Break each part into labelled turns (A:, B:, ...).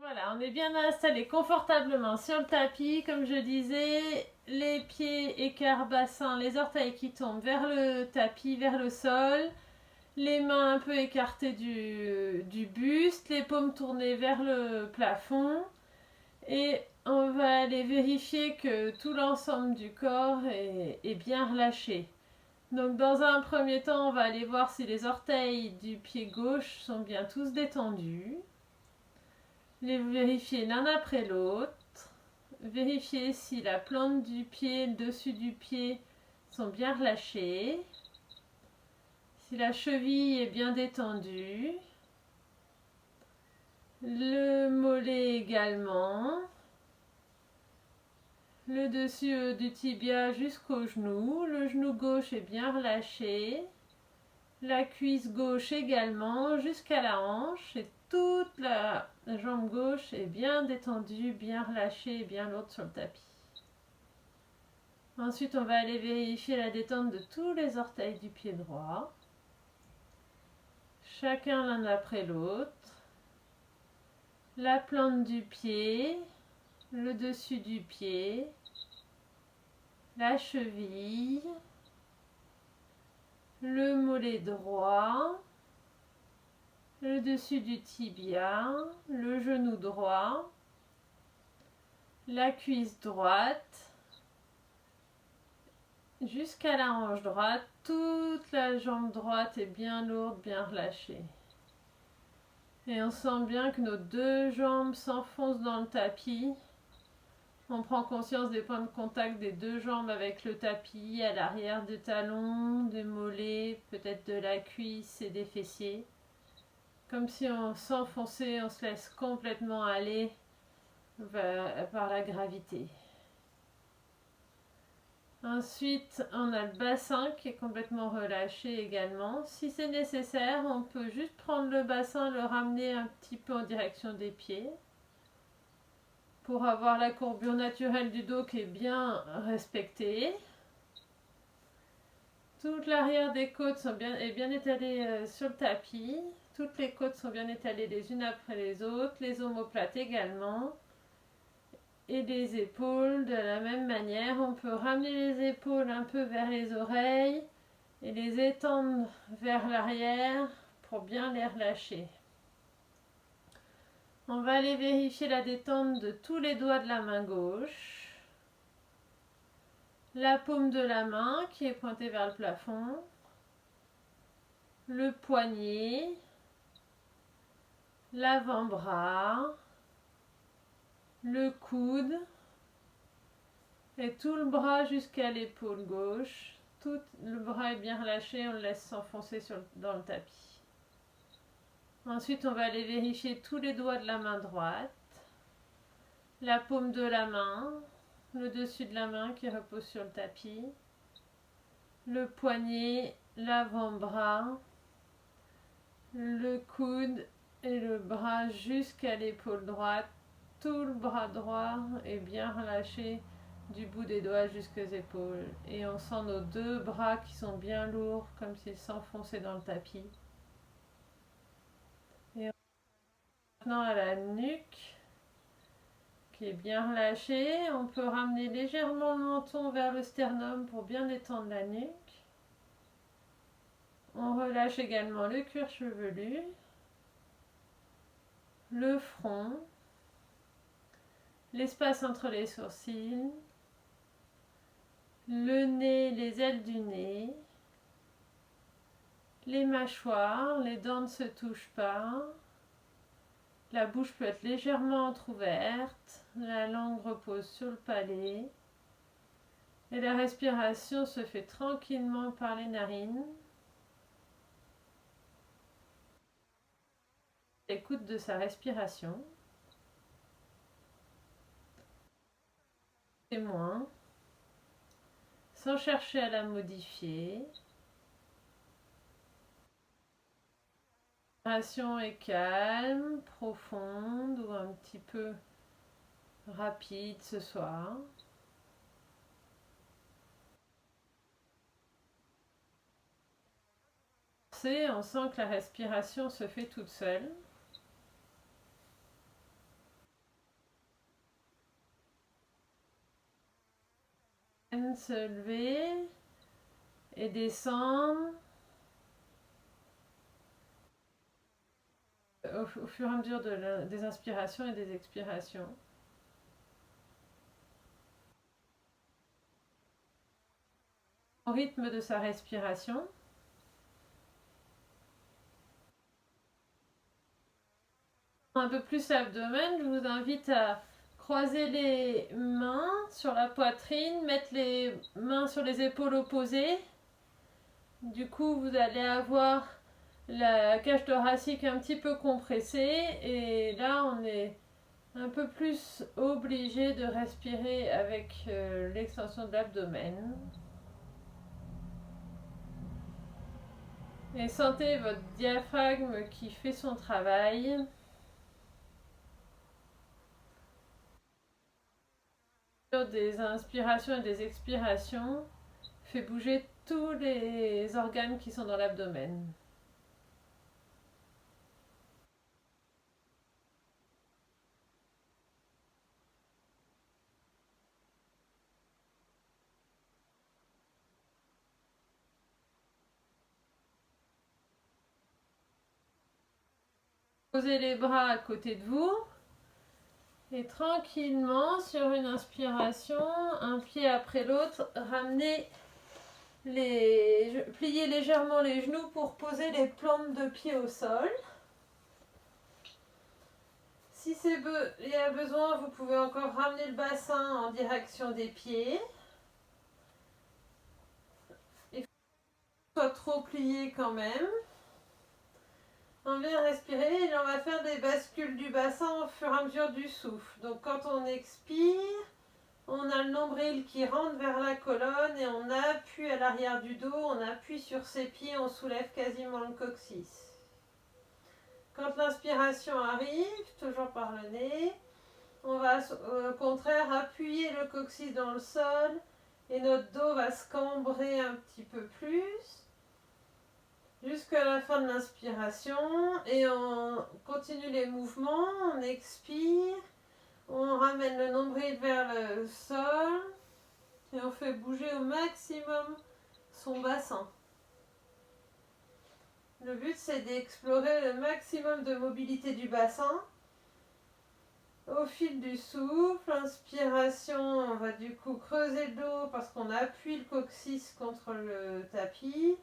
A: Voilà, on est bien installé confortablement sur le tapis, comme je disais, les pieds écart bassin, les orteils qui tombent vers le tapis, vers le sol, les mains un peu écartées du buste, les paumes tournées vers le plafond, et on va aller vérifier que tout l'ensemble du corps est bien relâché. Donc dans un premier temps, on va aller voir si les orteils du pied gauche sont bien tous détendus. Les vérifier l'un après l'autre. Vérifier si la plante du pied, le dessus du pied sont bien relâchés. Si la cheville est bien détendue. Le mollet également. Le dessus du tibia jusqu'au genou. Le genou gauche est bien relâché. La cuisse gauche également jusqu'à la hanche. Et toute la jambe gauche est bien détendue, bien relâchée et bien lourde sur le tapis. Ensuite, on va aller vérifier la détente de tous les orteils du pied droit. Chacun l'un après l'autre. La plante du pied, le dessus du pied, la cheville, le mollet droit, le dessus du tibia, le genou droit, la cuisse droite, jusqu'à la hanche droite, toute la jambe droite est bien lourde, bien relâchée. Et on sent bien que nos deux jambes s'enfoncent dans le tapis. On prend conscience des points de contact des deux jambes avec le tapis, à l'arrière du talon, des mollets, peut-être de la cuisse et des fessiers. Comme si on s'enfonçait, on se laisse complètement aller par la gravité. Ensuite, on a le bassin qui est complètement relâché également. Si c'est nécessaire, on peut juste prendre le bassin, le ramener un petit peu en direction des pieds pour avoir la courbure naturelle du dos qui est bien respectée. Toute l'arrière des côtes est bien étalée sur le tapis. Toutes les côtes sont bien étalées les unes après les autres. Les omoplates également. Et les épaules de la même manière. On peut ramener les épaules un peu vers les oreilles et les étendre vers l'arrière pour bien les relâcher. On va aller vérifier la détente de tous les doigts de la main gauche. La paume de la main qui est pointée vers le plafond. Le poignet. L'avant-bras. Le coude. Et tout le bras jusqu'à l'épaule gauche. Tout le bras est bien relâché, on le laisse s'enfoncer dans le tapis. Ensuite, on va aller vérifier tous les doigts de la main droite. La paume de la main. Le dessus de la main qui repose sur le tapis. Le poignet, l'avant-bras, le coude et le bras jusqu'à l'épaule droite. Tout le bras droit est bien relâché du bout des doigts jusqu'aux épaules. Et on sent nos deux bras qui sont bien lourds, comme s'ils s'enfonçaient dans le tapis. Et maintenant à la nuque, qui est bien relâchée. On peut ramener légèrement le menton vers le sternum pour bien détendre la nuque. On relâche également le cuir chevelu, le front, l'espace entre les sourcils, le nez, les ailes du nez, les mâchoires, les dents ne se touchent pas, la bouche peut être légèrement entrouverte, la langue repose sur le palais et la respiration se fait tranquillement par les narines. Écoute de sa respiration. Témoin, sans chercher à la modifier. La respiration est calme, profonde ou un petit peu rapide ce soir. On sent que la respiration se fait toute seule. viennent se lever et descendre au fur et à mesure des inspirations et des expirations. Au rythme de sa respiration. Un peu plus l'abdomen, je vous invite à croiser les mains sur la poitrine, mettre les mains sur les épaules opposées. Du coup, vous allez avoir la cage thoracique un petit peu compressée et là, on est un peu plus obligé de respirer avec l'extension de l'abdomen. Et sentez votre diaphragme qui fait son travail. Des inspirations et des expirations, fait bouger tous les organes qui sont dans l'abdomen. Posez les bras à côté de vous et tranquillement sur une inspiration, un pied après l'autre, pliez légèrement les genoux pour poser les plantes de pied au sol. Si il y a besoin, vous pouvez encore ramener le bassin en direction des pieds. Il faut que ce soit trop plié quand même. On vient respirer et on va faire des bascules du bassin au fur et à mesure du souffle. Donc quand on expire, on a le nombril qui rentre vers la colonne et on appuie à l'arrière du dos, on appuie sur ses pieds, on soulève quasiment le coccyx. Quand l'inspiration arrive, toujours par le nez, on va au contraire appuyer le coccyx dans le sol et notre dos va se cambrer un petit peu plus jusqu'à la fin de l'inspiration et on continue les mouvements, on expire, on ramène le nombril vers le sol et on fait bouger au maximum son bassin. Le but c'est d'explorer le maximum de mobilité du bassin. Au fil du souffle, inspiration, on va du coup creuser le dos parce qu'on appuie le coccyx contre le tapis.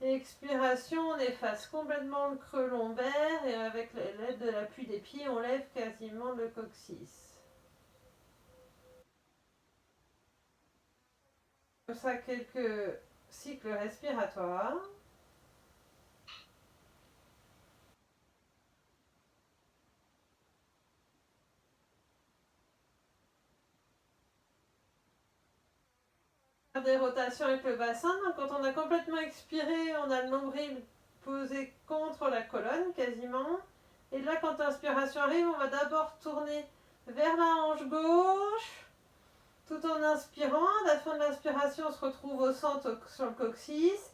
A: Expiration, on efface complètement le creux lombaire et avec l'aide de l'appui des pieds, on lève quasiment le coccyx. Comme ça, quelques cycles respiratoires. Des rotations avec le bassin. Donc, quand on a complètement expiré, on a le nombril posé contre la colonne quasiment. Et là, quand l'inspiration arrive, on va d'abord tourner vers la hanche gauche, tout en inspirant. À la fin de l'inspiration, on se retrouve au centre sur le coccyx.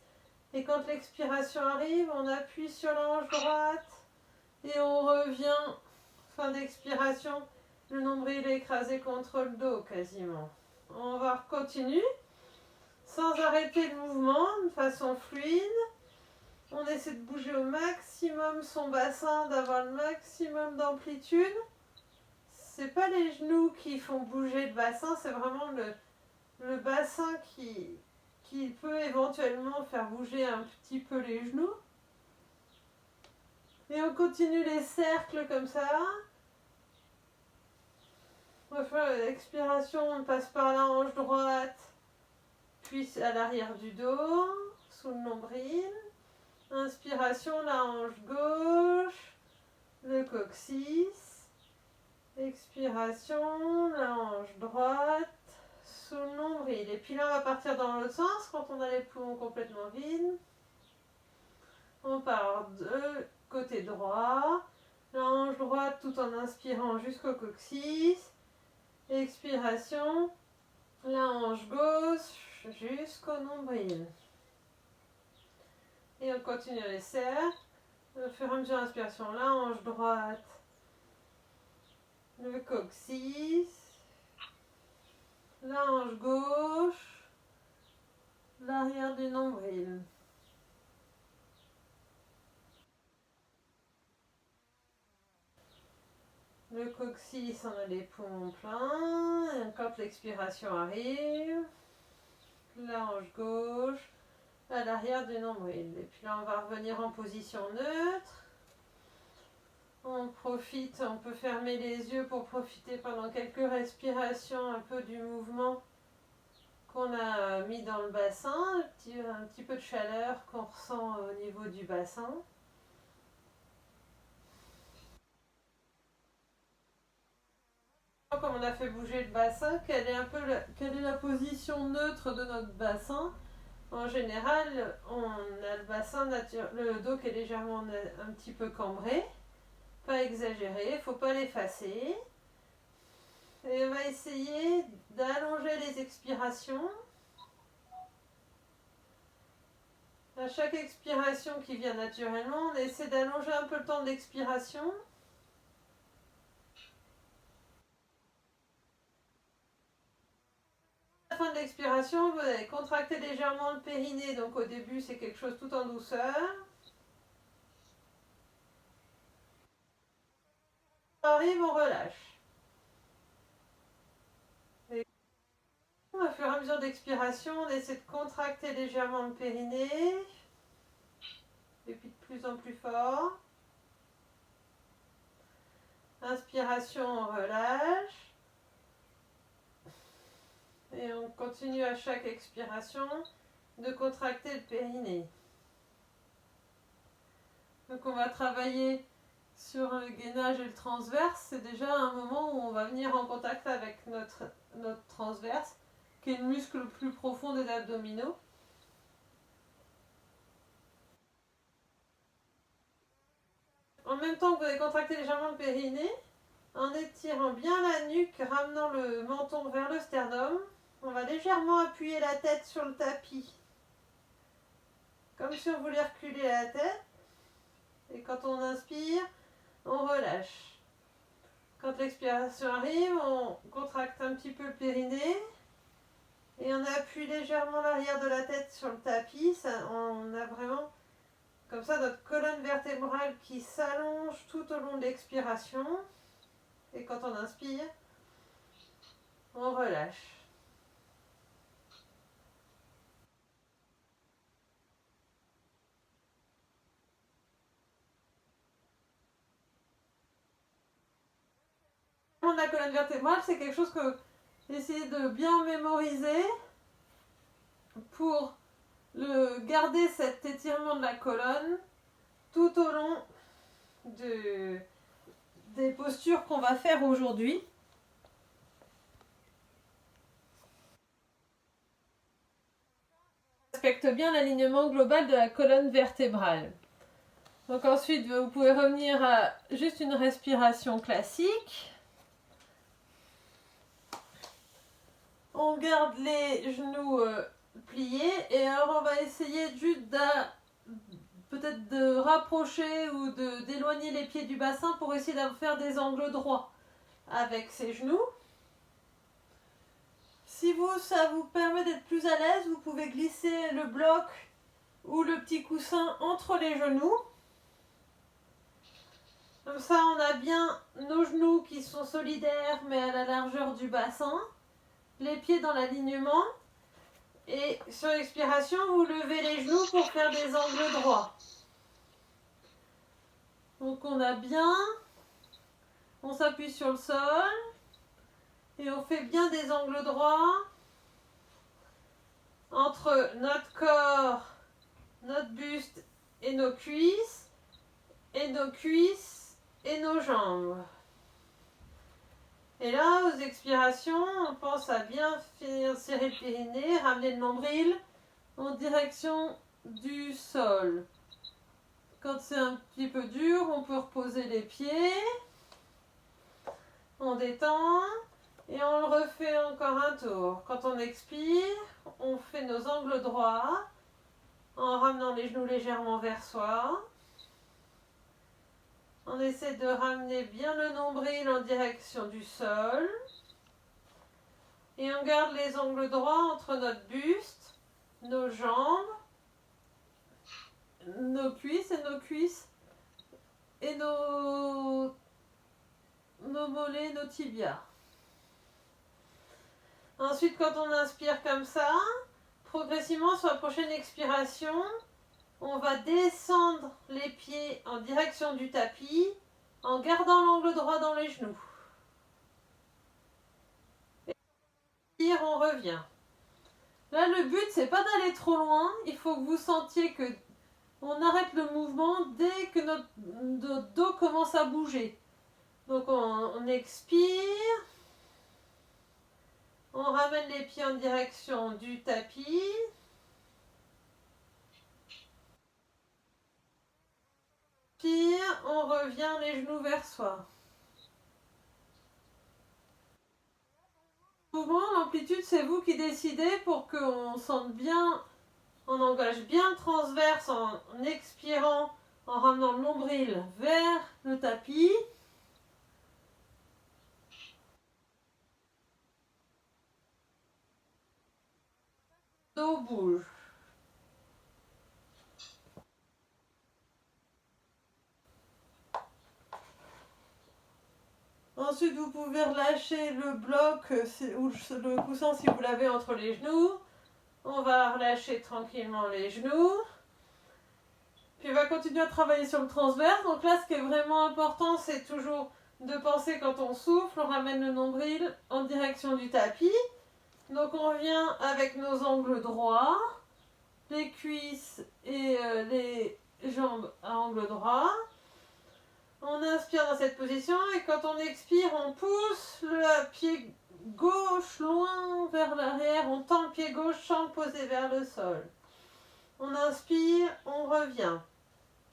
A: Et quand l'expiration arrive, on appuie sur la hanche droite et on revient. Fin d'expiration, le nombril est écrasé contre le dos quasiment. On va continuer sans arrêter le mouvement de façon fluide. On essaie de bouger au maximum son bassin, d'avoir le maximum d'amplitude. C'est pas les genoux qui font bouger le bassin, c'est vraiment le bassin qui peut éventuellement faire bouger un petit peu les genoux. Et on continue les cercles comme ça. On va faire l'expiration, on passe par la hanche droite, puis à l'arrière du dos, sous le nombril. Inspiration, la hanche gauche, le coccyx. Expiration, la hanche droite, sous le nombril. Et puis là, on va partir dans l'autre sens quand on a les poumons complètement vides. On part de côté droit, la hanche droite tout en inspirant jusqu'au coccyx. Expiration, la hanche gauche jusqu'au nombril. Et on continue les cercles. Au fur et à mesure l'inspiration, la hanche droite, le coccyx, la hanche gauche, l'arrière du nombril. Le coccyx, on a les poumons pleins. Et quand l'expiration arrive, la hanche gauche, à l'arrière du nombril. Et puis là, on va revenir en position neutre. On profite, on peut fermer les yeux pour profiter pendant quelques respirations un peu du mouvement qu'on a mis dans le bassin, un petit peu de chaleur qu'on ressent au niveau du bassin. Comme on a fait bouger le bassin, quelle est la position neutre de notre bassin? En général, on a le bassin le dos qui est légèrement un petit peu cambré, pas exagéré, il ne faut pas l'effacer. Et on va essayer d'allonger les expirations. À chaque expiration qui vient naturellement, on essaie d'allonger un peu le temps d'expiration. À la fin de l'expiration, vous allez contracter légèrement le périnée. Donc au début, c'est quelque chose tout en douceur. On arrive, on relâche. Et au fur et à mesure d'expiration, on essaie de contracter légèrement le périnée. Et puis de plus en plus fort. Inspiration, on relâche. Et on continue à chaque expiration de contracter le périnée. Donc on va travailler sur le gainage et le transverse. C'est déjà un moment où on va venir en contact avec notre transverse, qui est le muscle le plus profond des abdominaux. En même temps que vous allez contracter légèrement le périnée, en étirant bien la nuque, ramenant le menton vers le sternum, on va légèrement appuyer la tête sur le tapis, comme si on voulait reculer la tête. Et quand on inspire, on relâche. Quand l'expiration arrive, on contracte un petit peu le périnée et on appuie légèrement l'arrière de la tête sur le tapis. On a vraiment comme ça notre colonne vertébrale qui s'allonge tout au long de l'expiration. Et quand on inspire, on relâche. La colonne vertébrale, c'est quelque chose que j'essaie de bien mémoriser pour garder cet étirement de la colonne tout au long des postures qu'on va faire aujourd'hui. Respecte bien l'alignement global de la colonne vertébrale. Donc ensuite, vous pouvez revenir à juste une respiration classique. On garde les genoux pliés et alors on va essayer juste peut-être de rapprocher ou d'éloigner les pieds du bassin pour essayer de faire des angles droits avec ses genoux. Si ça vous permet d'être plus à l'aise, vous pouvez glisser le bloc ou le petit coussin entre les genoux. Comme ça, on a bien nos genoux qui sont solidaires mais à la largeur du bassin. Les pieds dans l'alignement. Et sur l'expiration, vous levez les genoux pour faire des angles droits. Donc on a bien, on s'appuie sur le sol et on fait bien des angles droits entre notre corps, notre buste et nos cuisses et nos jambes. Et là, aux expirations, on pense à bien serrer le périnée, ramener le nombril en direction du sol. Quand c'est un petit peu dur, on peut reposer les pieds. On détend et on le refait encore un tour. Quand on expire, on fait nos angles droits en ramenant les genoux légèrement vers soi. On essaie de ramener bien le nombril en direction du sol. Et on garde les angles droits entre notre buste nos jambes, nos cuisses et nos mollets, nos tibias. Ensuite, quand on inspire comme ça, progressivement sur la prochaine expiration, on va descendre les pieds en direction du tapis en gardant l'angle droit dans les genoux. Et on revient. Là, le but, c'est pas d'aller trop loin. Il faut que vous sentiez que on arrête le mouvement dès que notre dos commence à bouger. Donc, on expire. On ramène les pieds en direction du tapis. Expire, on revient les genoux vers soi. Mouvement, l'amplitude, c'est vous qui décidez pour qu'on sente bien, on engage bien le transverse en expirant, en ramenant le nombril vers le tapis. Le dos bouge. Ensuite, vous pouvez relâcher le bloc ou le coussin si vous l'avez entre les genoux. On va relâcher tranquillement les genoux. Puis on va continuer à travailler sur le transverse. Donc là, ce qui est vraiment important, c'est toujours de penser quand on souffle, on ramène le nombril en direction du tapis. Donc on vient avec nos angles droits, les cuisses et les jambes à angle droit. On inspire dans cette position et quand on expire, on pousse le pied gauche loin vers l'arrière. On tend le pied gauche sans le poser vers le sol. On inspire, on revient.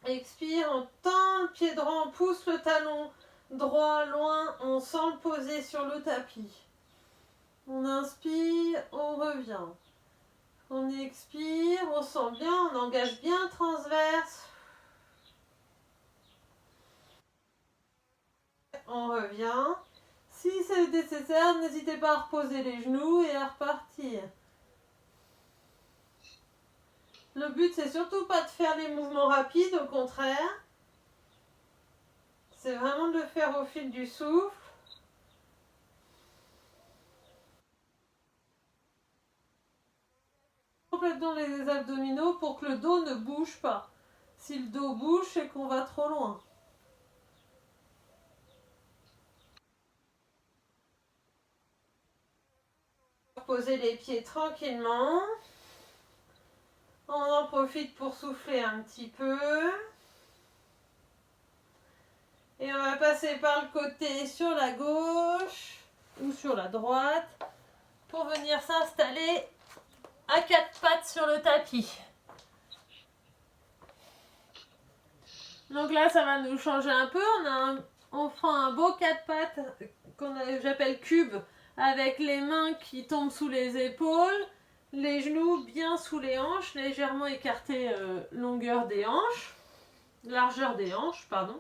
A: Expire, on tend le pied droit, on pousse le talon droit loin, on sent le poser sur le tapis. On inspire, on revient. On expire, on sent bien, on engage bien le transverse. On revient. Si c'est nécessaire, n'hésitez pas à reposer les genoux et à repartir. Le but, c'est surtout pas de faire les mouvements rapides, au contraire. C'est vraiment de le faire au fil du souffle. Complètement les abdominaux pour que le dos ne bouge pas. Si le dos bouge, c'est qu'on va trop loin. Poser les pieds tranquillement. On en profite pour souffler un petit peu. Et on va passer par le côté sur la gauche ou sur la droite pour venir s'installer à quatre pattes sur le tapis. Donc là, ça va nous changer un peu. On fera un beau quatre pattes j'appelle cube, avec les mains qui tombent sous les épaules, les genoux bien sous les hanches, légèrement écartés longueur des hanches, largeur des hanches, pardon.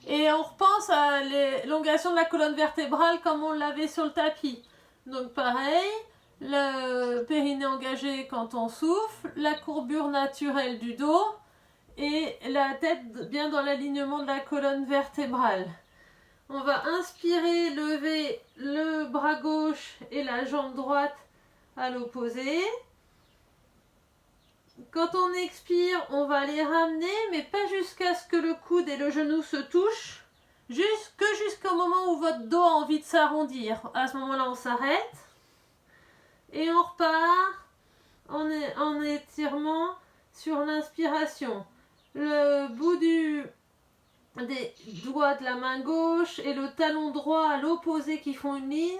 A: Et on repense à l'élongation de la colonne vertébrale comme on l'avait sur le tapis. Donc pareil, le périnée engagé quand on souffle, la courbure naturelle du dos et la tête bien dans l'alignement de la colonne vertébrale. On va inspirer, lever le bras gauche et la jambe droite à l'opposé. Quand on expire, on va les ramener, mais pas jusqu'à ce que le coude et le genou se touchent, jusqu'au moment où votre dos a envie de s'arrondir. À ce moment-là, on s'arrête et on repart en étirement sur l'inspiration. Le bout des doigts de la main gauche et le talon droit à l'opposé qui font une ligne.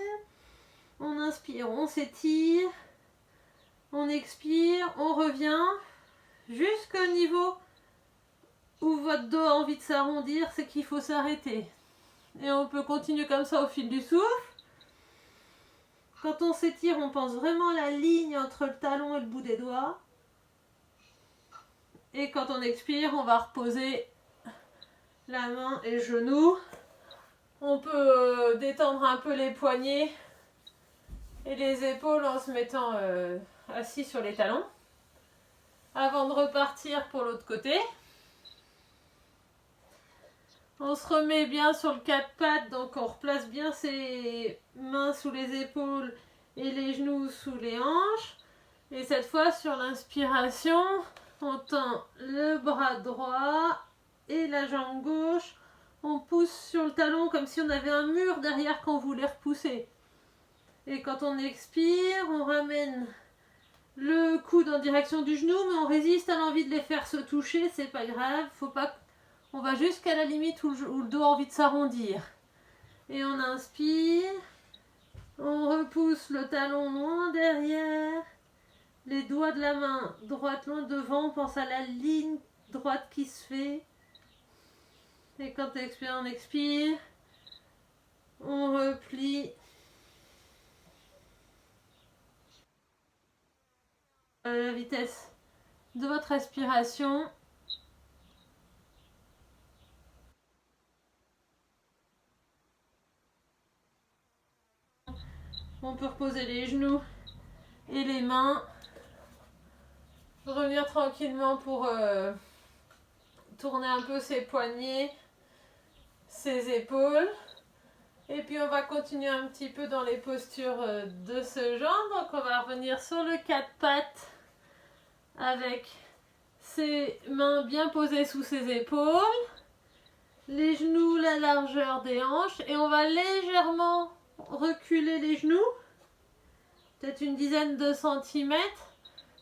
A: On inspire, on s'étire, on expire, on revient jusqu'au niveau où votre dos a envie de s'arrondir, c'est qu'il faut s'arrêter. Et on peut continuer comme ça au fil du souffle. Quand on s'étire, on pense vraiment à la ligne entre le talon et le bout des doigts. Et quand on expire, on va reposer la main et le genou. On peut détendre un peu les poignets et les épaules en se mettant assis sur les talons. Avant de repartir pour l'autre côté. On se remet bien sur le quatre pattes, donc on replace bien ses mains sous les épaules et les genoux sous les hanches. Et cette fois, sur l'inspiration, on tend le bras droit et la jambe gauche. On pousse sur le talon comme si on avait un mur derrière qu'on voulait repousser. Et quand on expire, on ramène le coude en direction du genou, mais on résiste à l'envie de les faire se toucher, c'est pas grave, faut pas... on va jusqu'à la limite où le dos a envie de s'arrondir. Et on inspire, on repousse le talon loin derrière, les doigts de la main droite loin devant, on pense à la ligne droite qui se fait. Et quand on expire, on replie. La vitesse de votre respiration. On peut reposer les genoux et les mains. Revenir tranquillement pour tourner un peu ses poignets, ses épaules. Et puis on va continuer un petit peu dans les postures de ce genre. Donc on va revenir sur le quatre pattes avec ses mains bien posées sous ses épaules, les genoux la largeur des hanches, et on va légèrement reculer les genoux, peut-être une dizaine de centimètres.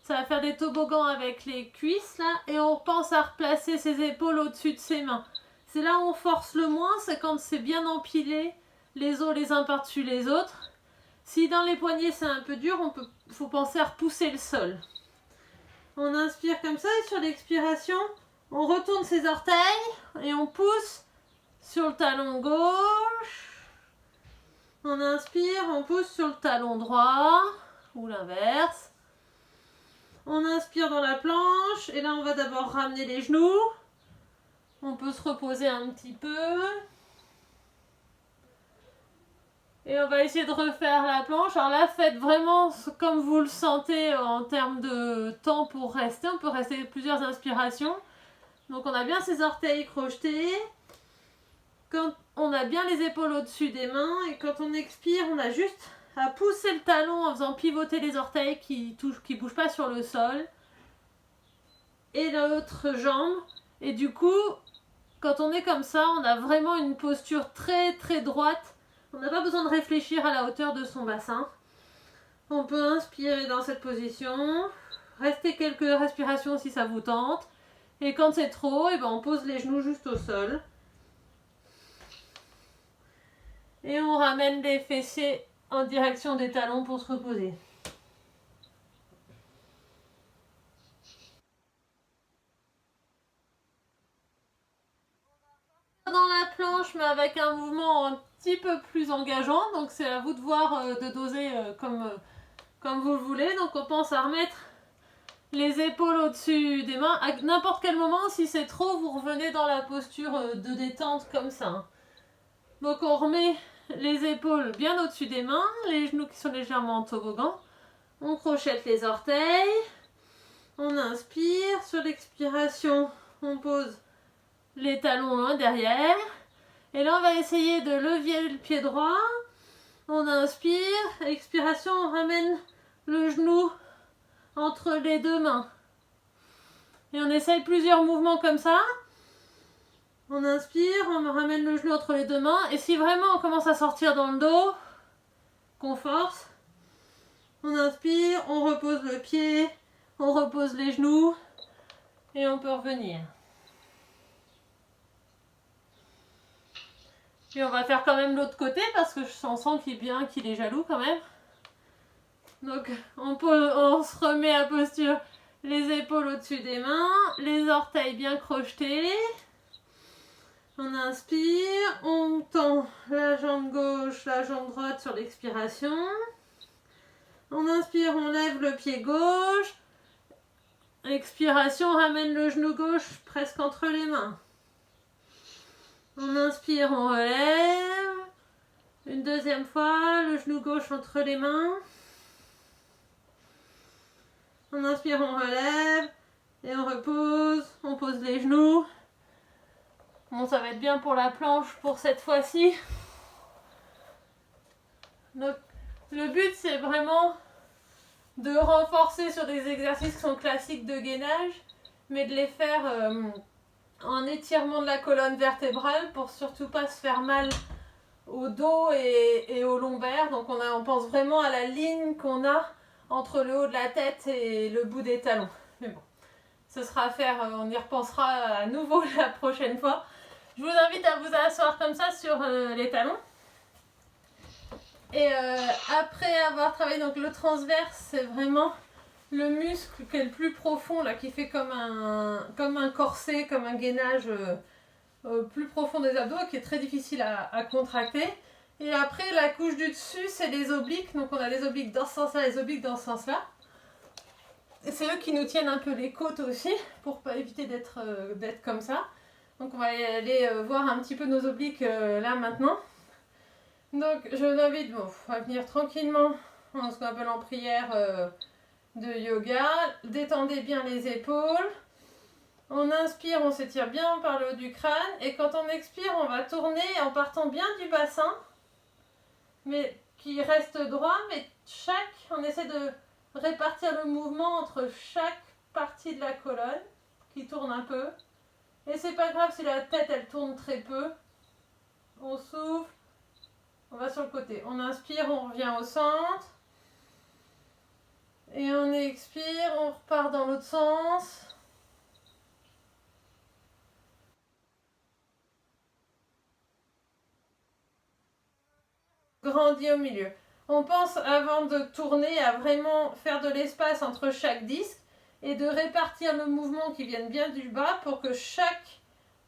A: Ça va faire des toboggans avec les cuisses là, et on pense à replacer ses épaules au-dessus de ses mains. C'est là où on force le moins, c'est quand c'est bien empilé, les os les uns par-dessus les autres. Si dans les poignets c'est un peu dur, faut penser à repousser le sol. On inspire comme ça et sur l'expiration, on retourne ses orteils et on pousse sur le talon gauche. On inspire, on pousse sur le talon droit ou l'inverse. On inspire dans la planche et là on va d'abord ramener les genoux. On peut se reposer un petit peu. Et on va essayer de refaire la planche. Alors là, faites vraiment comme vous le sentez en termes de temps pour rester. On peut rester plusieurs inspirations. Donc on a bien ses orteils crochetés. Quand on a bien les épaules au-dessus des mains. Et quand on expire, on a juste à pousser le talon en faisant pivoter les orteils qui ne bougent pas sur le sol. Et l'autre jambe. Et du coup, quand on est comme ça, on a vraiment une posture très très droite. On n'a pas besoin de réfléchir à la hauteur de son bassin. On peut inspirer dans cette position. Restez quelques respirations si ça vous tente. Et quand c'est trop, on pose les genoux juste au sol. Et on ramène les fessiers en direction des talons pour se reposer. Dans la planche, mais avec un mouvement un petit peu plus engageant. Donc c'est à vous de voir, de doser comme vous le voulez. Donc on pense à remettre les épaules au-dessus des mains. À n'importe quel moment, si c'est trop, vous revenez dans la posture de détente comme ça. Donc on remet les épaules bien au-dessus des mains, les genoux qui sont légèrement en toboggan. On crochette les orteils. On inspire. Sur l'expiration, on pose les talons loin derrière. Et là, on va essayer de lever le pied droit. On inspire. Expiration, on ramène le genou entre les deux mains. Et on essaye plusieurs mouvements comme ça. On inspire, on ramène le genou entre les deux mains. Et si vraiment on commence à sortir dans le dos, qu'on force, on inspire, on repose le pied, on repose les genoux et on peut revenir. Puis on va faire quand même l'autre côté parce que je sens qu'il est jaloux quand même. Donc on se remet à posture, les épaules au-dessus des mains, les orteils bien crochetés. On inspire, on tend la jambe gauche, la jambe droite sur l'expiration. On inspire, on lève le pied gauche. Expiration, on ramène le genou gauche presque entre les mains. On inspire, on relève. Une deuxième fois, le genou gauche entre les mains. On inspire, on relève et on repose. On pose les genoux. Bon, ça va être bien pour la planche pour cette fois-ci. Donc, le but, c'est vraiment de renforcer sur des exercices qui sont classiques de gainage, mais de les faire en étirement de la colonne vertébrale pour surtout pas se faire mal au dos et au lombaire. Donc on pense vraiment à la ligne qu'on a entre le haut de la tête et le bout des talons. Mais bon, ce sera à faire, on y repensera à nouveau la prochaine fois. Je vous invite à vous asseoir comme ça sur les talons. Et après avoir travaillé donc le transverse, c'est vraiment le muscle qui est le plus profond, là, qui fait comme un corset, comme un gainage plus profond des abdos, qui est très difficile à contracter. Et après, la couche du dessus, c'est les obliques. Donc on a les obliques dans ce sens-là, les obliques dans ce sens-là. Et c'est eux qui nous tiennent un peu les côtes aussi, pour pas éviter d'être comme ça. Donc on va aller voir un petit peu nos obliques là maintenant. Donc je vous invite, bon, on va venir tranquillement, ce qu'on appelle en prière de yoga. Détendez bien les épaules. On inspire, on s'étire bien par le haut du crâne. Et quand on expire, on va tourner en partant bien du bassin, mais qui reste droit. Mais on essaie de répartir le mouvement entre chaque partie de la colonne qui tourne un peu. Et c'est pas grave si la tête elle tourne très peu. On souffle. On va sur le côté. On inspire, on revient au centre. Et on expire, on repart dans l'autre sens. Grandit au milieu. On pense avant de tourner à vraiment faire de l'espace entre chaque disque et de répartir le mouvement qui vienne bien du bas pour que chaque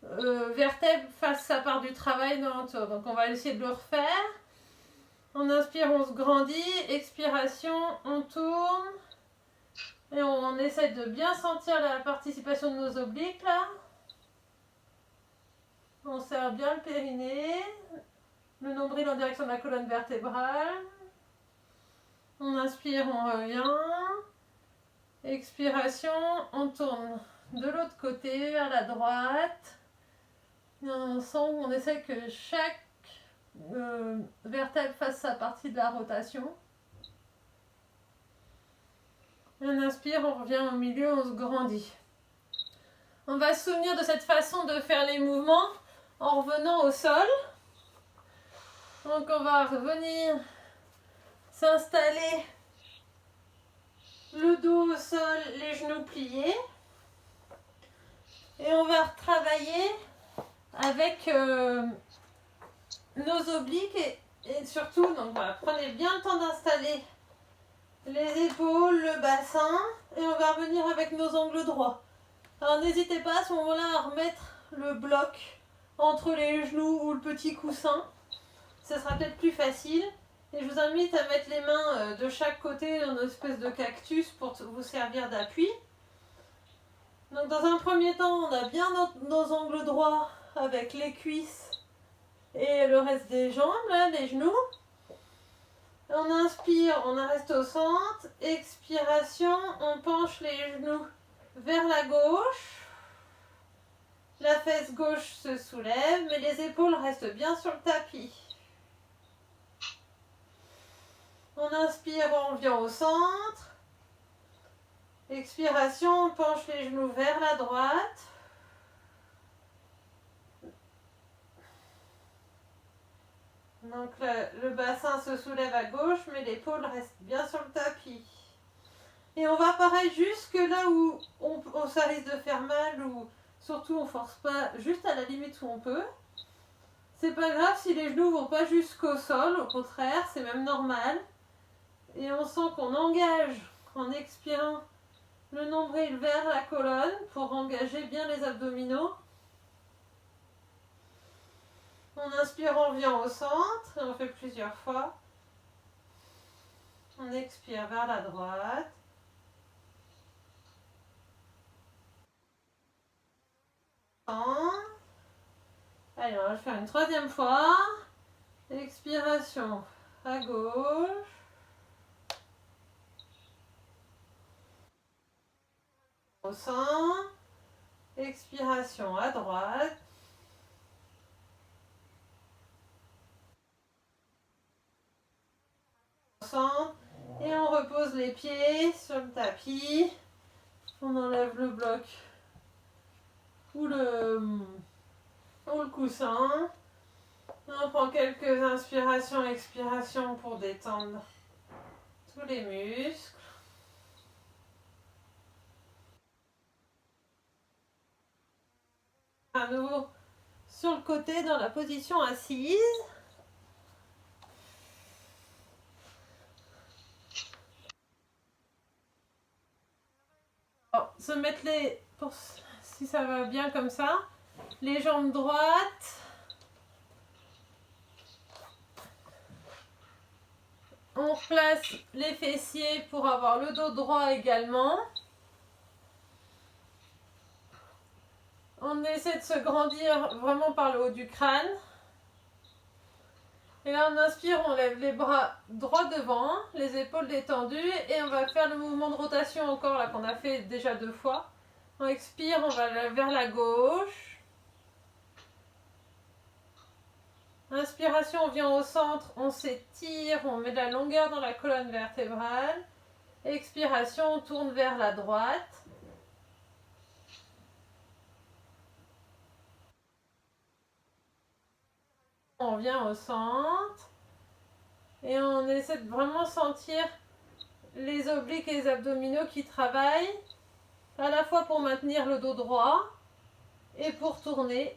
A: vertèbre fasse sa part du travail dans l'entour. Donc on va essayer de le refaire. On inspire, on se grandit. Expiration, on tourne. Et on essaie de bien sentir la participation de nos obliques là. On serre bien le périnée. Le nombril en direction de la colonne vertébrale. On inspire, on revient. Expiration, on tourne de l'autre côté vers la droite. Et on essaie que chaque vertèbre fasse sa partie de la rotation. On inspire, on revient au milieu, on se grandit. On va se souvenir de cette façon de faire les mouvements en revenant au sol. Donc on va revenir s'installer, le dos au sol, les genoux pliés. Et on va retravailler avec nos obliques et surtout, donc voilà, prenez bien le temps d'installer les épaules, le bassin et on va revenir avec nos angles droits. Alors n'hésitez pas à ce moment-là à remettre le bloc entre les genoux ou le petit coussin. Ça sera peut-être plus facile. Et je vous invite à mettre les mains de chaque côté dans une espèce de cactus pour vous servir d'appui. Donc dans un premier temps, on a bien nos angles droits avec les cuisses et le reste des jambes, là, les genoux. On inspire, on reste au centre. Expiration, on penche les genoux vers la gauche. La fesse gauche se soulève, mais les épaules restent bien sur le tapis. On inspire, on revient au centre. Expiration, on penche les genoux vers la droite. Donc le bassin se soulève à gauche, mais l'épaule reste bien sur le tapis. Et on va pareil jusque là où ça risque de faire mal, ou surtout on force pas, juste à la limite où on peut. C'est pas grave si les genoux vont pas jusqu'au sol, au contraire, c'est même normal. Et on sent qu'on engage en expirant le nombril vers la colonne pour engager bien les abdominaux. On inspire, on revient au centre et on fait plusieurs fois. On expire vers la droite. Allez, on va le faire une troisième fois. Expiration à gauche. Au sein. Expiration à droite. Au centre. Et on repose les pieds sur le tapis. On enlève le bloc ou le coussin. On prend quelques inspirations et expirations pour détendre tous les muscles. À nouveau sur le côté dans la position assise. Alors, se mettre si ça va bien comme ça, les jambes droites. On place les fessiers pour avoir le dos droit également. On essaie de se grandir vraiment par le haut du crâne. Et là on inspire, on lève les bras droits devant, les épaules détendues et on va faire le mouvement de rotation encore là qu'on a fait déjà 2 fois. On expire, on va vers la gauche. Inspiration, on vient au centre, on s'étire, on met de la longueur dans la colonne vertébrale. Expiration, on tourne vers la droite. On vient au centre. Et on essaie de vraiment sentir les obliques et les abdominaux qui travaillent. À la fois pour maintenir le dos droit et pour tourner.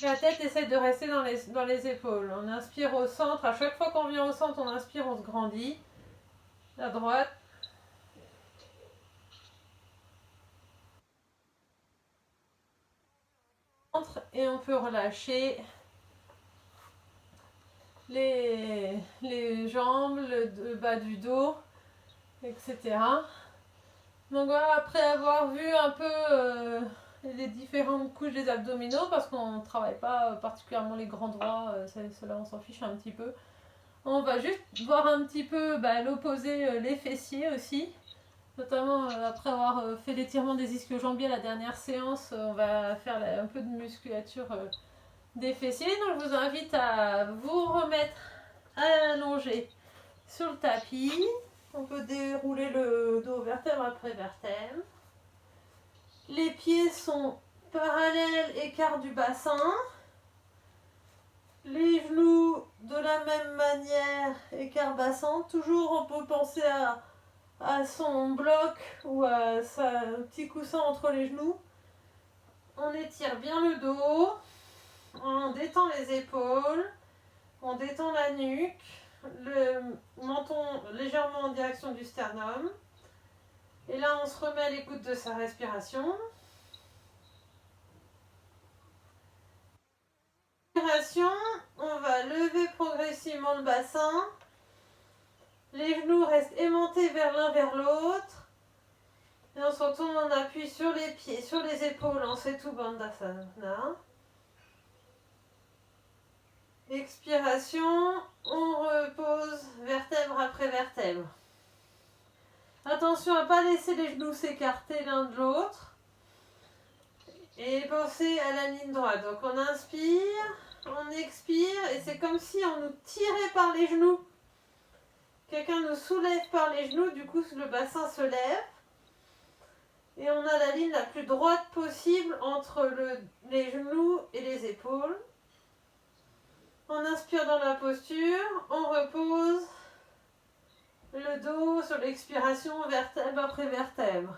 A: La tête essaie de rester dans les épaules. On inspire au centre. À chaque fois qu'on vient au centre, on inspire, on se grandit. À droite. Et on peut relâcher les jambes, le bas du dos, etc. Donc voilà, après avoir vu un peu les différentes couches des abdominaux, parce qu'on ne travaille pas particulièrement les grands droits, cela on s'en fiche un petit peu. On va juste voir un petit peu l'opposé, les fessiers aussi. Notamment après avoir fait l'étirement des ischio-jambiers la dernière séance, on va faire un peu de musculature des fessiers. Donc je vous invite à vous remettre allongé sur le tapis. On peut dérouler le dos vertèbre après vertèbre. Les pieds sont parallèles, écart du bassin. Les genoux de la même manière, écart bassin. Toujours on peut penser à son bloc ou à un petit coussin entre les genoux. On étire bien le dos. On détend les épaules. On détend la nuque. Le menton légèrement en direction du sternum. Et là, on se remet à l'écoute de sa respiration. Respiration, on va lever progressivement le bassin. Les genoux restent aimantés vers l'un vers l'autre. Et on se retourne en appui sur les pieds, sur les épaules en Setu Bandhasana. Expiration, on repose vertèbre après vertèbre. Attention à ne pas laisser les genoux s'écarter l'un de l'autre. Et pensez à la ligne droite. Donc on inspire, on expire et c'est comme si on nous tirait par les genoux. Quelqu'un nous soulève par les genoux, du coup le bassin se lève. Et on a la ligne la plus droite possible entre les genoux et les épaules. On inspire dans la posture, on repose le dos sur l'expiration vertèbre après vertèbre.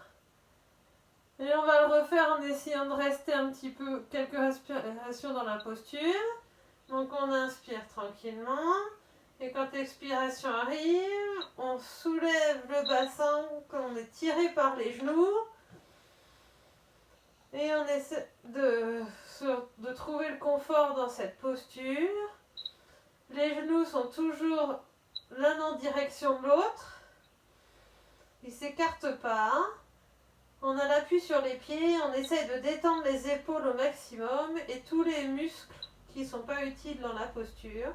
A: Et on va le refaire en essayant de rester un petit peu, quelques respirations dans la posture. Donc on inspire tranquillement. Et quand l'expiration arrive, on soulève le bassin quand on est tiré par les genoux. Et on essaie de trouver le confort dans cette posture. Les genoux sont toujours l'un en direction de l'autre. Ils ne s'écartent pas. On a l'appui sur les pieds. On essaie de détendre les épaules au maximum et tous les muscles qui ne sont pas utiles dans la posture.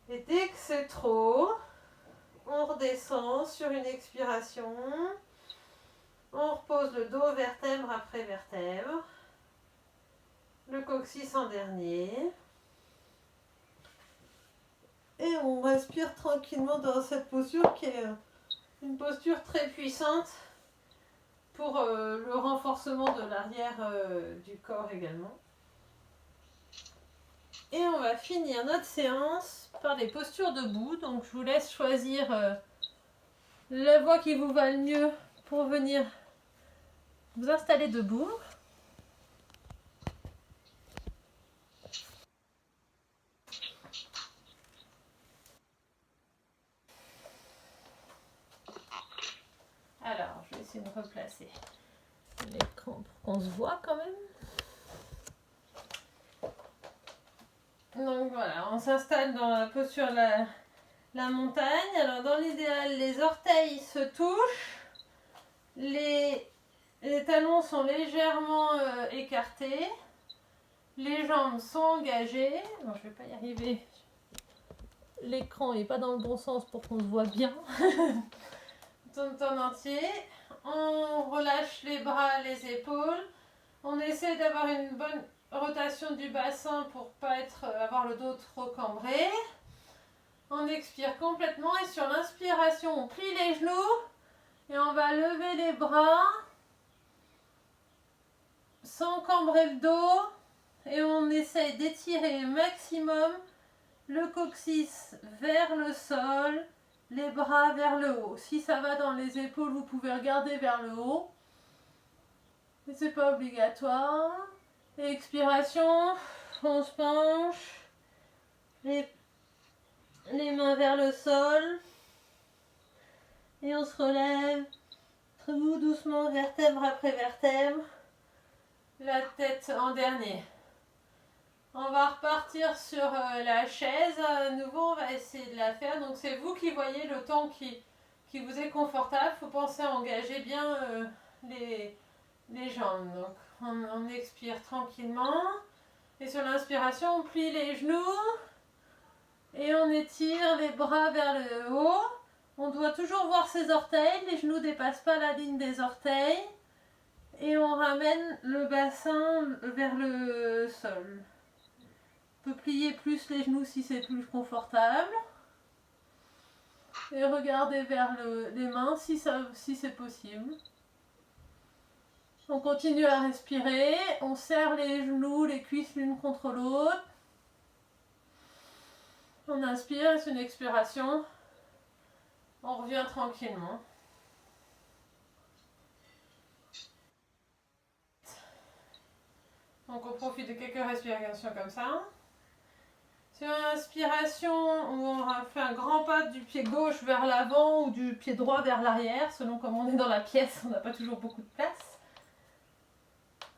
A: Et dès que c'est trop, On redescend sur une expiration. On repose le dos vertèbre après vertèbre. Le coccyx en dernier. Et on respire tranquillement dans cette posture qui est une posture très puissante pour le renforcement de l'arrière du corps également. Et on va finir notre séance par des postures debout. Donc je vous laisse choisir la voie qui vous va le mieux pour venir vous installer debout. Alors, je vais essayer de replacer l'écran pour qu'on se voit quand même. Donc voilà, on s'installe dans la posture de la montagne. Alors dans l'idéal, les orteils se touchent, les talons sont légèrement écartés, les jambes sont engagées. Bon, je ne vais pas y arriver, l'écran n'est pas dans le bon sens pour qu'on se voit bien. Tourne en entier, on relâche les bras, les épaules, on essaie d'avoir une bonne rotation du bassin pour pas avoir le dos trop cambré. On expire complètement et sur l'inspiration, on plie les genoux et on va lever les bras sans cambrer le dos et on essaye d'étirer au maximum le coccyx vers le sol, les bras vers le haut. Si ça va dans les épaules, vous pouvez regarder vers le haut. Mais c'est pas obligatoire. Et expiration, on se penche, les mains vers le sol. Et on se relève, très doucement, vertèbre après vertèbre. La tête en dernier. On va repartir sur la chaise. À nouveau, on va essayer de la faire. Donc c'est vous qui voyez le temps qui vous est confortable. Il faut penser à engager bien les jambes. Donc on expire tranquillement. Et sur l'inspiration, on plie les genoux. Et on étire les bras vers le haut. On doit toujours voir ses orteils. Les genoux ne dépassent pas la ligne des orteils. Et on ramène le bassin vers le sol. On peut plier plus les genoux si c'est plus confortable. Et regarder vers les mains si c'est possible. On continue à respirer. On serre les genoux, les cuisses l'une contre l'autre. On inspire, c'est une expiration. On revient tranquillement. Donc on profite de quelques respirations comme ça. Sur l'inspiration, on fait un grand pas du pied gauche vers l'avant ou du pied droit vers l'arrière, selon comme on est dans la pièce, on n'a pas toujours beaucoup de place.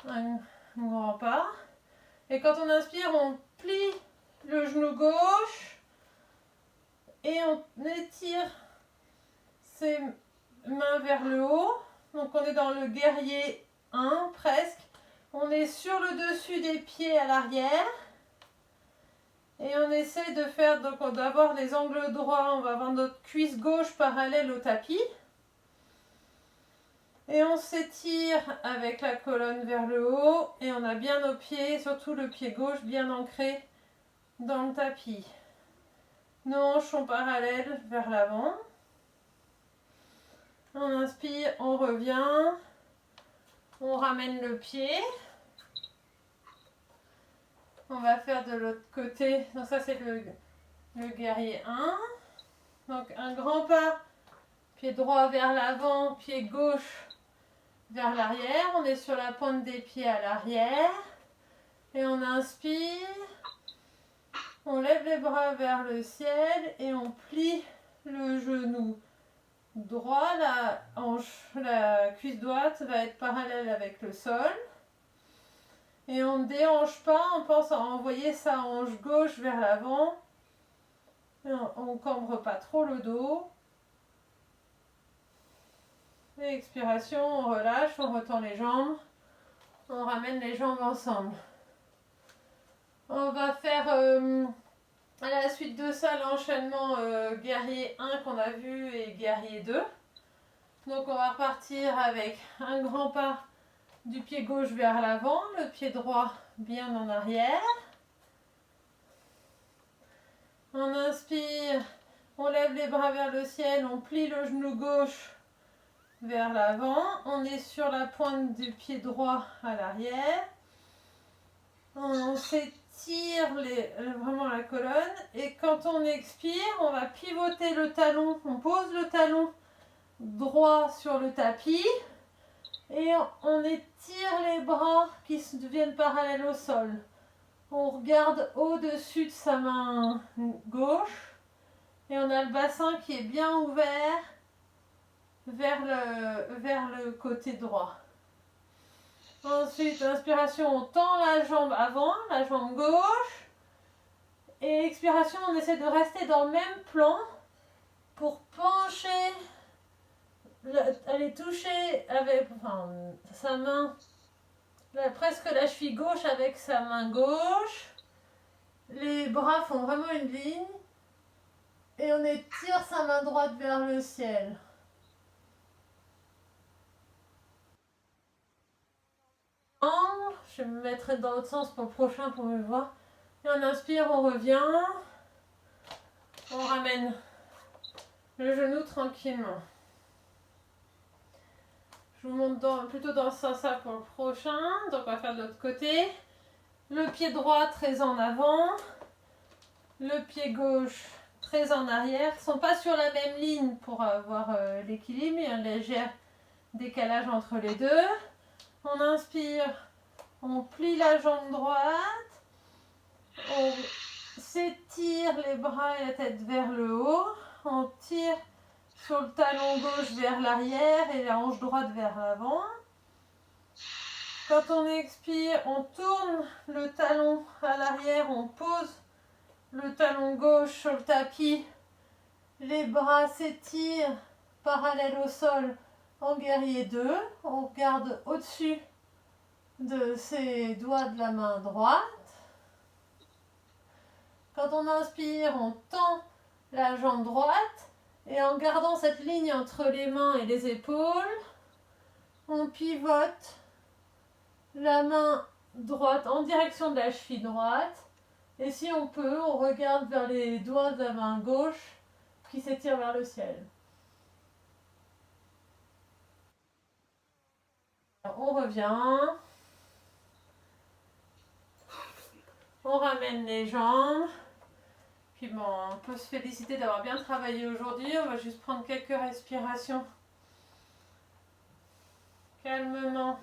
A: Un grand pas. Et quand on inspire, on plie le genou gauche et on étire ses mains vers le haut. Donc on est dans le guerrier 1 presque. On est sur le dessus des pieds à l'arrière. Et on essaie de faire, donc d'avoir les angles droits, on va avoir notre cuisse gauche parallèle au tapis. Et on s'étire avec la colonne vers le haut et on a bien nos pieds, surtout le pied gauche, bien ancré dans le tapis. Nos hanches sont parallèles vers l'avant. On inspire, on revient, on ramène le pied. On va faire de l'autre côté, donc ça c'est le guerrier 1. Donc un grand pas, pied droit vers l'avant, pied gauche vers l'arrière. On est sur la pointe des pieds à l'arrière. Et on inspire, on lève les bras vers le ciel et on plie le genou droit. La cuisse droite va être parallèle avec le sol. Et on ne déhanche pas, on pense à envoyer sa hanche gauche vers l'avant. On ne cambre pas trop le dos. Et expiration, on relâche, on retend les jambes. On ramène les jambes ensemble. On va faire À la suite de ça, l'enchaînement guerrier 1 qu'on a vu et guerrier 2. Donc on va repartir avec un grand pas du pied gauche vers l'avant, le pied droit bien en arrière. On inspire, on lève les bras vers le ciel, on plie le genou gauche vers l'avant. On est sur la pointe du pied droit à l'arrière. On s'étire vraiment la colonne. Et quand on expire, on va pivoter le talon. On pose le talon droit sur le tapis. Et on étire les bras qui deviennent parallèles au sol. On regarde au-dessus de sa main gauche. Et on a le bassin qui est bien ouvert vers le côté droit. Ensuite, inspiration, on tend la jambe avant, la jambe gauche. Et expiration, on essaie de rester dans le même plan pour pencher, aller toucher avec sa main, presque la cheville gauche avec sa main gauche. Les bras font vraiment une ligne. Et on étire sa main droite vers le ciel. Je vais me mettre dans l'autre sens pour le prochain pour me voir. Et on inspire, on revient. On ramène le genou tranquillement. Je vous montre plutôt dans ce sens-là pour le prochain. Donc on va faire de l'autre côté. Le pied droit très en avant. Le pied gauche très en arrière. Ils ne sont pas sur la même ligne pour avoir l'équilibre. Il y a un léger décalage entre les deux. On inspire. On plie la jambe droite, on s'étire les bras et la tête vers le haut, on tire sur le talon gauche vers l'arrière et la hanche droite vers l'avant. Quand on expire, on tourne le talon à l'arrière, on pose le talon gauche sur le tapis, les bras s'étirent parallèles au sol en guerrier 2, on regarde au-dessus de ses doigts de la main droite. Quand on inspire, on tend la jambe droite et en gardant cette ligne entre les mains et les épaules, on pivote la main droite en direction de la cheville droite et si on peut, on regarde vers les doigts de la main gauche qui s'étirent vers le ciel. Alors, on revient. On ramène les jambes. Puis bon, on peut se féliciter d'avoir bien travaillé aujourd'hui. On va juste prendre quelques respirations. Calmement.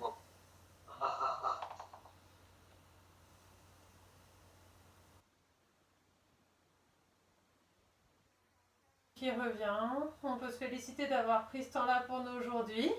A: Qui revient. On peut se féliciter d'avoir pris ce temps-là pour nous aujourd'hui.